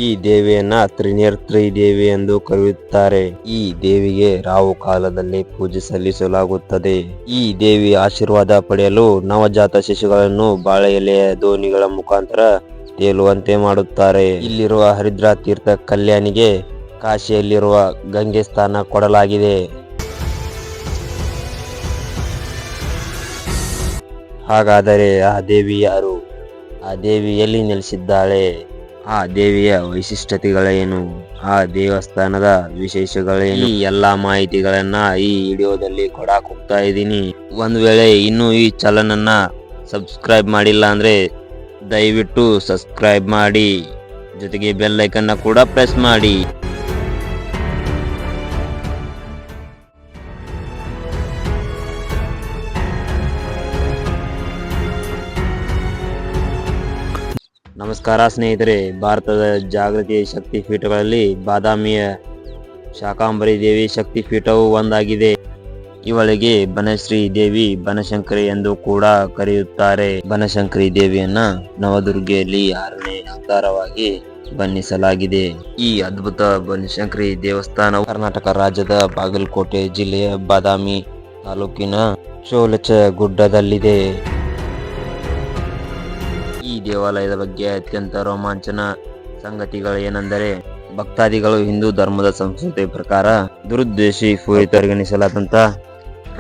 ಈ ದೇವಿಯನ್ನ ತ್ರಿನೇತ್ರಿ ದೇವಿ ಎಂದು ಕರೆಯುತ್ತಾರೆ. ಈ ದೇವಿಗೆ ರಾಹು ಕಾಲದಲ್ಲಿ ಪೂಜೆ ಸಲ್ಲಿಸಲಾಗುತ್ತದೆ. ಈ ದೇವಿ ಆಶೀರ್ವಾದ ಪಡೆಯಲು ನವಜಾತ ಶಿಶುಗಳನ್ನು ಬಾಳೆ ಎಲೆಯ ದೋಣಿಗಳ ಮುಖಾಂತರ ತೇಲುವಂತೆ ಮಾಡುತ್ತಾರೆ. ಇಲ್ಲಿರುವ ಹರಿದ್ರಾ ತೀರ್ಥ ಕಲ್ಯಾಣಿಗೆ ಕಾಶಿಯಲ್ಲಿರುವ ಗಂಗೆ ಸ್ಥಾನ ಕೊಡಲಾಗಿದೆ. ಹಾಗಾದರೆ ಆ ದೇವಿ ಯಾರು? ಆ ದೇವಿ ಎಲ್ಲಿ ನೆಲೆಸಿದ್ದಾಳೆ? ಆ ದೇವಿಯ ವೈಶಿಷ್ಟ್ಯತೆಗಳೇನು? ಆ ದೇವಸ್ಥಾನದ ವಿಶೇಷಗಳೇನು? ಈ ಎಲ್ಲಾ ಮಾಹಿತಿಗಳನ್ನ ಈ ವಿಡಿಯೋದಲ್ಲಿ ಕೊಡಾಕ್ ಹೋಗ್ತಾ ಇದ್ದೀನಿ. ಒಂದ್ ವೇಳೆ ಇನ್ನೂ ಈ ಚಾನಲನ್ನ ಸಬ್ಸ್ಕ್ರೈಬ್ ಮಾಡಿಲ್ಲ ಅಂದ್ರೆ ದಯವಿಟ್ಟು ಸಬ್ಸ್ಕ್ರೈಬ್ ಮಾಡಿ, ಜೊತೆಗೆ ಬೆಲ್ ಐಕನ್ನ ಕೂಡ ಪ್ರೆಸ್ ಮಾಡಿ. ನಮಸ್ಕಾರ ಸ್ನೇಹಿತರೆ, ಭಾರತದ ಜಾಗೃತಿ ಶಕ್ತಿ ಪೀಠಗಳಲ್ಲಿ ಬಾದಾಮಿಯ ಶಾಕಾಂಬರಿ ದೇವಿ ಶಕ್ತಿ ಪೀಠವು ಒಂದಾಗಿದೆ. ಇವಳಿಗೆ ಬನಶ್ರೀ ದೇವಿ, ಬನಶಂಕರಿ ಎಂದು ಕೂಡ ಕರೆಯುತ್ತಾರೆ. ಬನಶಂಕರಿ ದೇವಿಯನ್ನ ನವದುರ್ಗೆಯಲ್ಲಿ 6ನೇ ಅವತಾರವಾಗಿ ಬಣ್ಣಿಸಲಾಗಿದೆ. ಈ ಅದ್ಭುತ ಬನಶಂಕರಿ ದೇವಸ್ಥಾನವು ಕರ್ನಾಟಕ ರಾಜ್ಯದ ಬಾಗಲಕೋಟೆ ಜಿಲ್ಲೆಯ ಬಾದಾಮಿ ತಾಲೂಕಿನ ಚೋಳಚ ಗುಡ್ಡದಲ್ಲಿದೆ. ಈ ದೇವಾಲಯದ ಬಗ್ಗೆ ಅತ್ಯಂತ ರೋಮಾಂಚನ ಸಂಗತಿಗಳೇನೆಂದರೆ, ಭಕ್ತಾದಿಗಳು ಹಿಂದೂ ಧರ್ಮದ ಸಂಸ್ಕೃತಿ ಪ್ರಕಾರ ದುರುದ್ದೇಶಿ ಪರಿಗಣಿಸಲಾದಂತ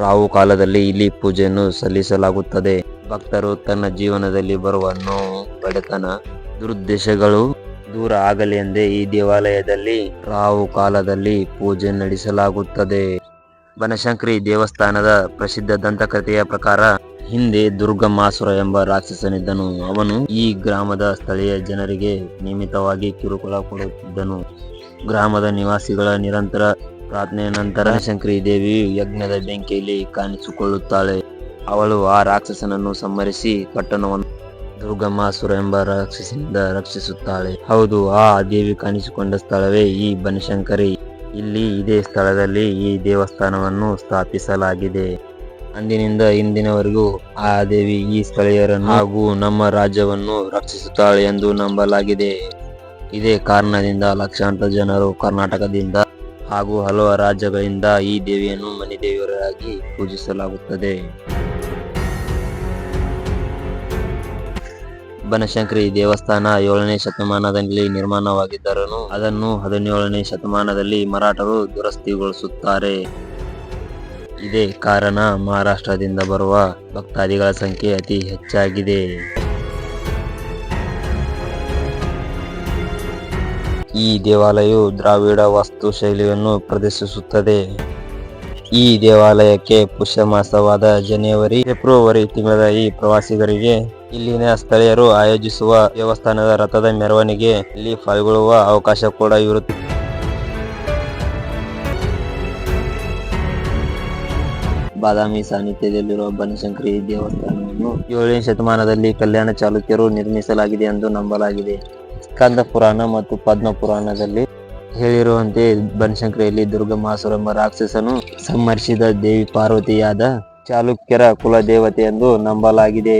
ರಾಹು ಕಾಲದಲ್ಲಿ ಇಲ್ಲಿ ಪೂಜೆಯನ್ನು ಸಲ್ಲಿಸಲಾಗುತ್ತದೆ. ಭಕ್ತರು ತನ್ನ ಜೀವನದಲ್ಲಿ ಬರುವ ನೋವು, ಬಡತನ, ದುರುದ್ದೇಶಗಳು ದೂರ ಆಗಲಿ ಎಂದೇ ಈ ದೇವಾಲಯದಲ್ಲಿ ರಾಹು ಕಾಲದಲ್ಲಿ ಪೂಜೆ ನಡೆಸಲಾಗುತ್ತದೆ. ಬನಶಂಕರಿ ದೇವಸ್ಥಾನದ ಪ್ರಸಿದ್ಧ ದಂತಕಥೆಯ ಪ್ರಕಾರ ಹಿಂದೆ ದುರ್ಗಮಾಸುರ ಎಂಬ ರಾಕ್ಷಸನಿದ್ದನು. ಅವನು ಈ ಗ್ರಾಮದ ಸ್ಥಳೀಯ ಜನರಿಗೆ ನಿಯಮಿತವಾಗಿ ಕಿರುಕುಳ ಕೊಡುತ್ತಿದ್ದನು. ಗ್ರಾಮದ ನಿವಾಸಿಗಳ ನಿರಂತರ ಪ್ರಾರ್ಥನೆಯ ನಂತರ ಬನಶಂಕರಿ ದೇವಿಯು ಯಜ್ಞದ ಬೆಂಕಿಯಲ್ಲಿ ಕಾಣಿಸಿಕೊಳ್ಳುತ್ತಾಳೆ. ಅವಳು ಆ ರಾಕ್ಷಸನನ್ನು ಸಂಹರಿಸಿ ಪಟ್ಟಣವನ್ನು ದುರ್ಗಮಾಸುರ ಎಂಬ ರಾಕ್ಷಸನಿಂದ ರಕ್ಷಿಸುತ್ತಾಳೆ. ಹೌದು, ಆ ದೇವಿ ಕಾಣಿಸಿಕೊಂಡ ಸ್ಥಳವೇ ಈ ಬನಶಂಕರಿ. ಇಲ್ಲಿ ಇದೇ ಸ್ಥಳದಲ್ಲಿ ಈ ದೇವಸ್ಥಾನವನ್ನು ಸ್ಥಾಪಿಸಲಾಗಿದೆ. ಅಂದಿನಿಂದ ಇಂದಿನವರೆಗೂ ಆ ದೇವಿ ಈ ಸ್ಥಳೀಯರನ್ನು ಹಾಗೂ ನಮ್ಮ ರಾಜ್ಯವನ್ನು ರಕ್ಷಿಸುತ್ತಾಳೆ ಎಂದು ನಂಬಲಾಗಿದೆ. ಇದೇ ಕಾರಣದಿಂದ ಲಕ್ಷಾಂತರ ಜನರು ಕರ್ನಾಟಕದಿಂದ ಹಾಗೂ ಹಲವು ರಾಜ್ಯಗಳಿಂದ ಈ ದೇವಿಯನ್ನು ಮನೆ ದೇವರಾಗಿ ಪೂಜಿಸಲಾಗುತ್ತದೆ. ಬನಶಂಕರಿ ದೇವಸ್ಥಾನ 7ನೇ ಶತಮಾನದಲ್ಲಿ ನಿರ್ಮಾಣವಾಗಿದ್ದರೂ ಅದನ್ನು 17ನೇ ಶತಮಾನದಲ್ಲಿ ಮರಾಠರು ದುರಸ್ತಿಗೊಳಿಸುತ್ತಾರೆ. ಇದೇ ಕಾರಣ ಮಹಾರಾಷ್ಟ್ರದಿಂದ ಬರುವ ಭಕ್ತಾದಿಗಳ ಸಂಖ್ಯೆ ಅತಿ ಹೆಚ್ಚಾಗಿದೆ. ಈ ದೇವಾಲಯವು ದ್ರಾವಿಡ ವಾಸ್ತುಶೈಲಿಯನ್ನು ಪ್ರದರ್ಶಿಸುತ್ತದೆ. ಈ ದೇವಾಲಯಕ್ಕೆ ಪುಷ್ಯ ಮಾಸವಾದ ಜನವರಿ, ಫೆಬ್ರವರಿ ತಿಂಗಳ ಈ ಪ್ರವಾಸಿಗರಿಗೆ ಇಲ್ಲಿನ ಸ್ಥಳೀಯರು ಆಯೋಜಿಸುವ ದೇವಸ್ಥಾನದ ರಥದ ಮೆರವಣಿಗೆಯಲ್ಲಿ ಪಾಲ್ಗೊಳ್ಳುವ ಅವಕಾಶ ಕೂಡ ಇರುತ್ತದೆ. ಬಾದಾಮಿ ಸಾನ್ನಿಧ್ಯದಲ್ಲಿರುವ ಬನಶಂಕರಿ ದೇವಸ್ಥಾನವನ್ನು 7ನೇ ಶತಮಾನದಲ್ಲಿ ಕಲ್ಯಾಣ ಚಾಲುಕ್ಯರು ನಿರ್ಮಿಸಲಾಗಿದೆ ಎಂದು ನಂಬಲಾಗಿದೆ. ಸ್ಕಂದ ಪುರಾಣ ಮತ್ತು ಪದ್ಮ ಪುರಾಣದಲ್ಲಿ ಹೇಳಿರುವಂತೆ ಬನಶಂಕರಿಯಲ್ಲಿ ದುರ್ಗಮಾಸುರ ಎಂಬ ರಾಕ್ಷಸನು ಸಂಹರಿಸಿದ ದೇವಿ ಪಾರ್ವತಿಯಾದ ಚಾಲುಕ್ಯರ ಕುಲದೇವತೆ ಎಂದು ನಂಬಲಾಗಿದೆ.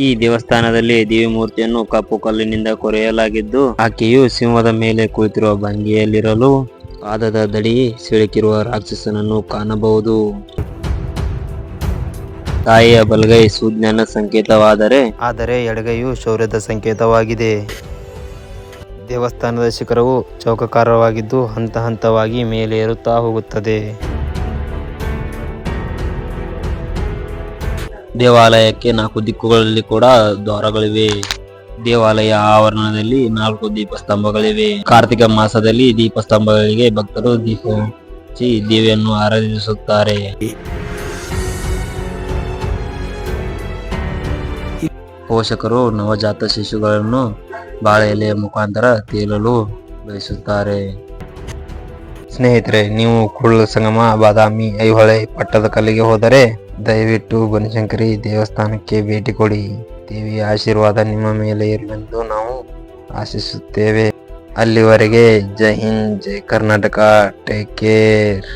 ಈ ದೇವಸ್ಥಾನದಲ್ಲಿ ದೇವಿ ಮೂರ್ತಿಯನ್ನು ಕಪ್ಪು ಕಲ್ಲಿನಿಂದ ಕೊರೆಯಲಾಗಿದ್ದು, ಆಕೆಯು ಸಿಂಹದ ಮೇಲೆ ಕುಳಿತಿರುವ ಭಂಗಿಯಲ್ಲಿರಲು ಪಾದದ ದಡಿ ಸಿಲುಕಿರುವ ರಾಕ್ಷಸನನ್ನು ಕಾಣಬಹುದು. ತಾಯಿಯ ಬಲಗೈ ಸುಜ್ಞಾನ ಸಂಕೇತವಾದರೆ ಎಡಗೈಯು ಶೌರ್ಯದ ಸಂಕೇತವಾಗಿದೆ. ದೇವಸ್ಥಾನದ ಶಿಖರವು ಚೌಕಾಕಾರವಾಗಿದ್ದು ಹಂತ ಹಂತವಾಗಿ ಮೇಲೆ ಏರುತ್ತಾ ಹೋಗುತ್ತದೆ. ದೇವಾಲಯಕ್ಕೆ 4 ದಿಕ್ಕುಗಳಲ್ಲಿ ಕೂಡ ದ್ವಾರಗಳಿವೆ. ದೇವಾಲಯ ಆವರಣದಲ್ಲಿ 4 ದೀಪಸ್ತಂಭಗಳಿವೆ. ಕಾರ್ತಿಕ ಮಾಸದಲ್ಲಿ ದೀಪಸ್ತಂಭಗಳಿಗೆ ಭಕ್ತರು ದೀಪ ಹಚ್ಚಿ ದೇವಿಯನ್ನು ಆರಾಧಿಸುತ್ತಾರೆ. ಪೋಷಕರು ನವಜಾತ ಶಿಶುಗಳನ್ನು ಬಾಳೆ ಎಲೆಯ ಮುಖಾಂತರ ತೇಲಲು ಬಯಸುತ್ತಾರೆ. ಸ್ನೇಹಿತರೆ, ನೀವು ಕೂಡಲ ಸಂಗಮ, ಬಾದಾಮಿ, ಐಹೊಳೆ, ಪಟ್ಟದಕಲ್ಲಿಗೆ ಹೋದರೆ ದಯವಿಟ್ಟು ಬನಶಂಕರಿ ದೇವಸ್ಥಾನಕ್ಕೆ ಭೇಟಿ ಕೊಡಿ. ದೇವಿಯ ಆಶೀರ್ವಾದ ನಿಮ್ಮ ಮೇಲೆ ಇರಲೆಂದು ನಾವು ಆಶಿಸುತ್ತೇವೆ. ಅಲ್ಲಿವರೆಗೆ ಜೈ ಹಿಂದ್, ಜೈ ಕರ್ನಾಟಕ, ಟೇಕ್ ಕೇರ್.